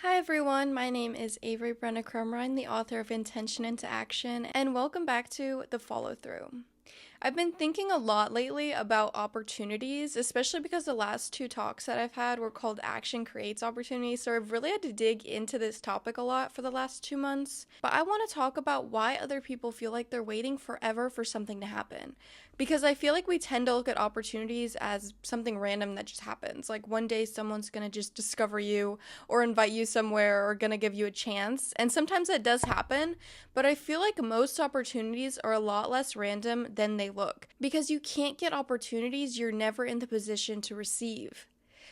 Hi everyone, my name is Avery Brenna Crumrine, the author of Intention into Action, and welcome back to The Follow Through. I've been thinking a lot lately about opportunities, especially because the last two talks that I've had were called Action Creates Opportunities, so I've really had to dig into this topic a lot for the last 2 months. But I want to talk about why other people feel like they're waiting forever for something to happen. Because I feel like we tend to look at opportunities as something random that just happens. Like one day someone's gonna just discover you or invite you somewhere or gonna give you a chance. And sometimes that does happen, but I feel like most opportunities are a lot less random than they look. Because you can't get opportunities you're never in the position to receive.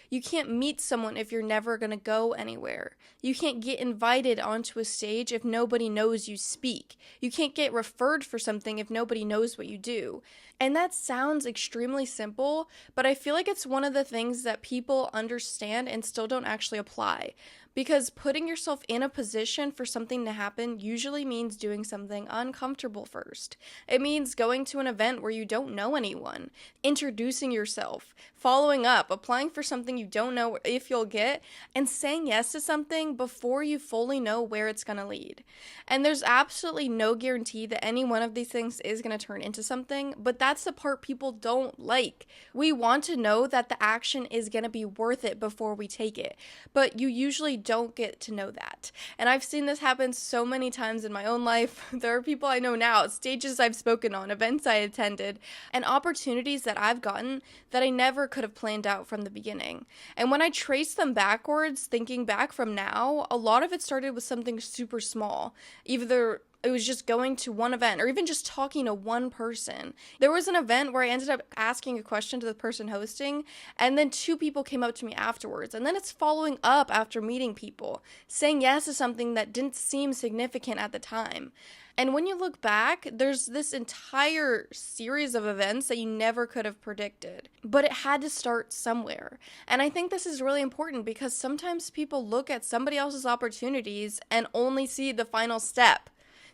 You can't meet someone if you're never going to go anywhere. You can't get invited onto a stage if nobody knows you speak. You can't get referred for something if nobody knows what you do. And that sounds extremely simple, but I feel like it's one of the things that people understand and still don't actually apply. Because putting yourself in a position for something to happen usually means doing something uncomfortable first. It means going to an event where you don't know anyone, introducing yourself, following up, applying for something you don't know if you'll get, and saying yes to something before you fully know where it's going to lead. And there's absolutely no guarantee that any one of these things is going to turn into something, but that's the part people don't like. We want to know that the action is going to be worth it before we take it, but you usually don't get to know that. And I've seen this happen so many times in my own life. There are people I know now, stages I've spoken on, events I attended, and opportunities that I've gotten that I never could have planned out from the beginning. And when I trace them backwards, thinking back from now, a lot of it started with something super small. Either it was just going to one event or even just talking to one person. There was an event where I ended up asking a question to the person hosting, and then two people came up to me afterwards. And then it's following up after meeting people, saying yes to something that didn't seem significant at the time. And when you look back, there's this entire series of events that you never could have predicted. But it had to start somewhere. And I think this is really important because sometimes people look at somebody else's opportunities and only see the final step.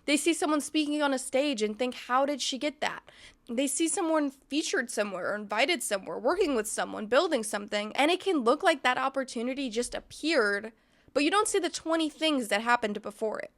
They see someone speaking on a stage and think, how did she get that? They see someone featured somewhere, or invited somewhere, working with someone, building something, and it can look like that opportunity just appeared, but you don't see the 20 things that happened before it.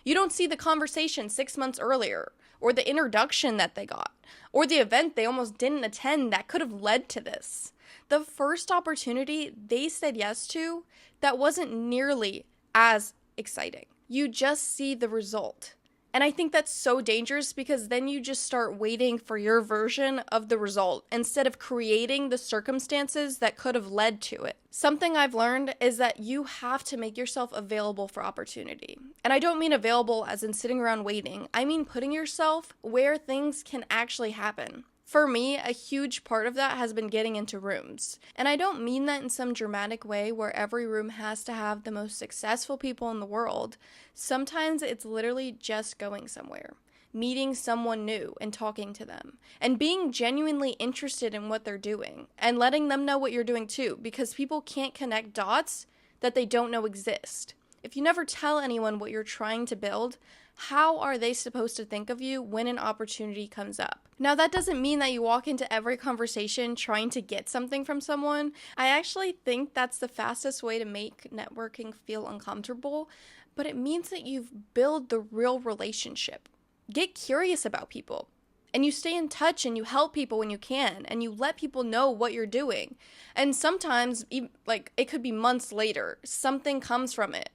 You don't see the conversation 6 months earlier, or the introduction that they got, or the event they almost didn't attend that could have led to this. The first opportunity they said yes to, that wasn't nearly as exciting. You just see the result. And I think that's so dangerous because then you just start waiting for your version of the result instead of creating the circumstances that could have led to it. Something I've learned is that you have to make yourself available for opportunity. And I don't mean available as in sitting around waiting. I mean putting yourself where things can actually happen. For me, a huge part of that has been getting into rooms. And I don't mean that in some dramatic way where every room has to have the most successful people in the world. Sometimes it's literally just going somewhere, meeting someone new and talking to them, and being genuinely interested in what they're doing, and letting them know what you're doing too, because people can't connect dots that they don't know exist. If you never tell anyone what you're trying to build, how are they supposed to think of you when an opportunity comes up? Now, that doesn't mean that you walk into every conversation trying to get something from someone. I actually think that's the fastest way to make networking feel uncomfortable, but it means that you've built the real relationship. Get curious about people. And you stay in touch and you help people when you can, and you let people know what you're doing. And sometimes, it could be months later, something comes from it.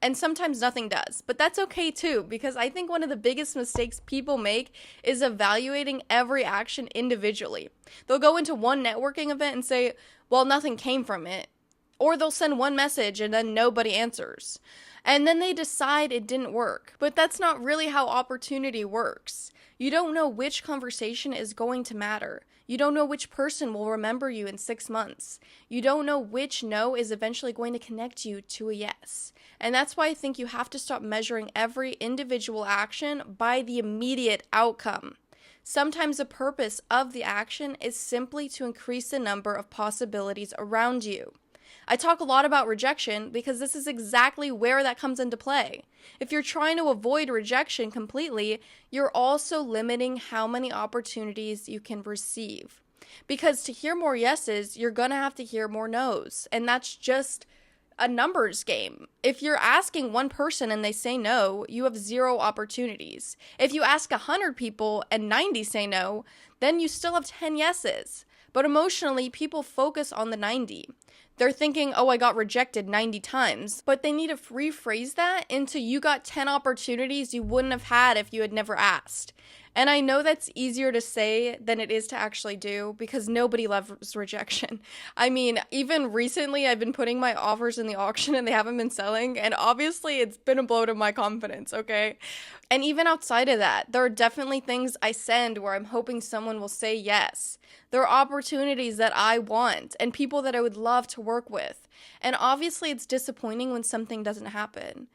And sometimes nothing does. But that's okay too, because I think one of the biggest mistakes people make is evaluating every action individually. They'll go into one networking event and say, well, nothing came from it. Or they'll send one message and then nobody answers. And then they decide it didn't work. But that's not really how opportunity works. You don't know which conversation is going to matter. You don't know which person will remember you in 6 months. You don't know which no is eventually going to connect you to a yes. And that's why I think you have to stop measuring every individual action by the immediate outcome. Sometimes the purpose of the action is simply to increase the number of possibilities around you. I talk a lot about rejection because this is exactly where that comes into play. If you're trying to avoid rejection completely, you're also limiting how many opportunities you can receive. Because to hear more yeses, you're going to have to hear more nos. And that's just a numbers game. If you're asking one person and they say no, you have 0 opportunities. If you ask 100 people and 90 say no, then you still have 10 yeses. But emotionally, people focus on the 90. They're thinking, oh, I got rejected 90 times. But they need to rephrase that into you got 10 opportunities you wouldn't have had if you had never asked. And I know that's easier to say than it is to actually do because nobody loves rejection. I mean, even recently I've been putting my offers in the auction and they haven't been selling. And obviously it's been a blow to my confidence, okay? And even outside of that, there are definitely things I send where I'm hoping someone will say yes. There are opportunities that I want and people that I would love to work with. And obviously it's disappointing when something doesn't happen.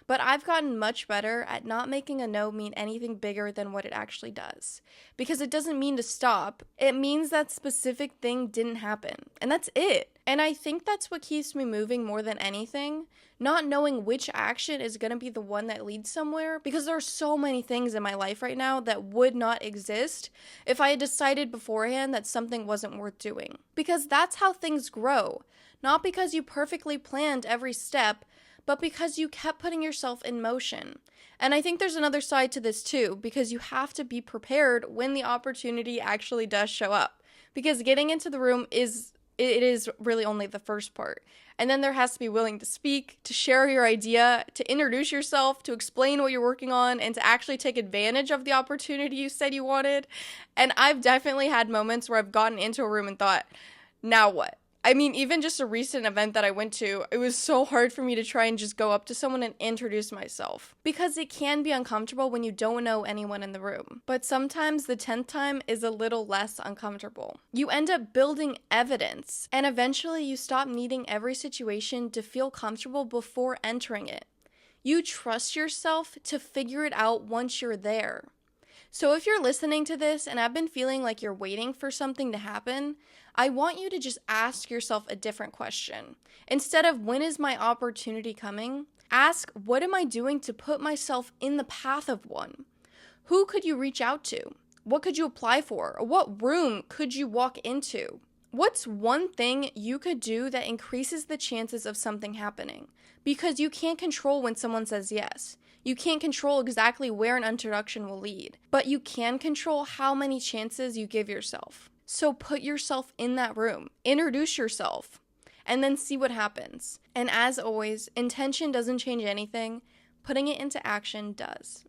But I've gotten much better at not making a no mean anything bigger than what it actually does. Because it doesn't mean to stop. It means that specific thing didn't happen. And that's it. And I think that's what keeps me moving more than anything. Not knowing which action is going to be the one that leads somewhere. Because there are so many things in my life right now that would not exist if I had decided beforehand that something wasn't worth doing. Because that's how things grow. Not because you perfectly planned every step, but because you kept putting yourself in motion. And I think there's another side to this too, because you have to be prepared when the opportunity actually does show up. Because getting into the room is really only the first part. And then there has to be willing to speak, to share your idea, to introduce yourself, to explain what you're working on, and to actually take advantage of the opportunity you said you wanted. And I've definitely had moments where I've gotten into a room and thought, now what? I mean, even just a recent event that I went to, it was so hard for me to try and just go up to someone and introduce myself. Because it can be uncomfortable when you don't know anyone in the room. But sometimes the 10th time is a little less uncomfortable. You end up building evidence, and eventually you stop needing every situation to feel comfortable before entering it. You trust yourself to figure it out once you're there. So if you're listening to this and I've been feeling like you're waiting for something to happen, I want you to just ask yourself a different question. Instead of when is my opportunity coming, ask what am I doing to put myself in the path of one? Who could you reach out to? What could you apply for? Or what room could you walk into? What's one thing you could do that increases the chances of something happening? Because you can't control when someone says yes. You can't control exactly where an introduction will lead, but you can control how many chances you give yourself. So put yourself in that room, introduce yourself, and then see what happens. And as always, intention doesn't change anything, putting it into action does.